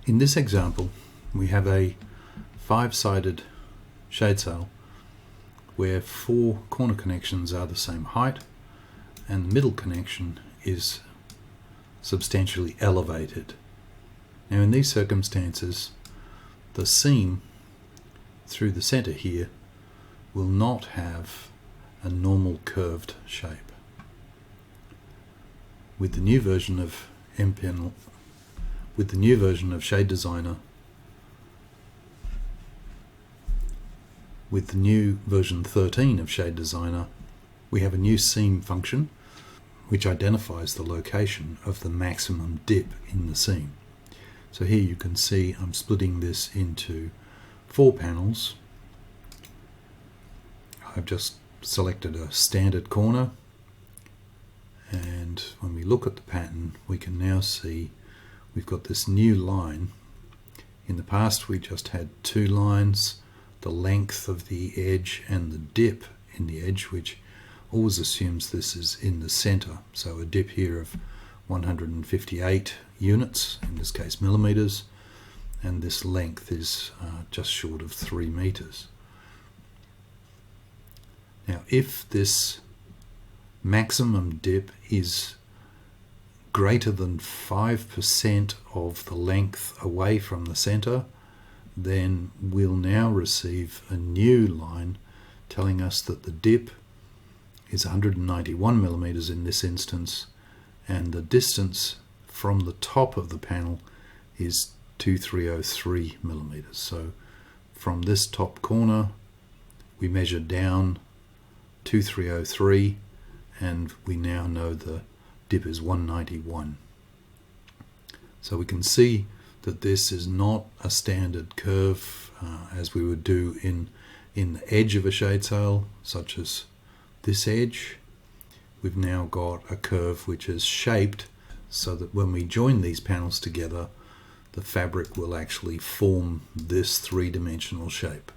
In this example, we have a 5-sided shade sail where 4 corner connections are the same height and the middle connection is substantially elevated. Now in these circumstances, the seam through the center here will not have a normal curved shape. With the new version of MPanel, with the new version of Shade Designer, with the new version 13 of Shade Designer, we have a new seam function which identifies the location of the maximum dip in the seam. So here you can see I'm splitting this into 4 panels. I've just selected a standard corner, and when we look at the pattern we can now see we've got this new line. In the past we just had 2 lines, the length of the edge and the dip in the edge, which always assumes this is in the center. So a dip here of 158 units, in this case millimeters, and this length is just short of 3 meters. Now if this maximum dip is greater than 5% of the length away from the center, then we'll now receive a new line telling us that the dip is 191 millimeters in this instance, and the distance from the top of the panel is 2303 millimeters. So from this top corner we measure down 2303 and we now know the dip is 191. So we can see that this is not a standard curve as we would do in the edge of a shade sail, such as this edge. We've now got a curve which is shaped so that when we join these panels together, the fabric will actually form this 3-dimensional shape.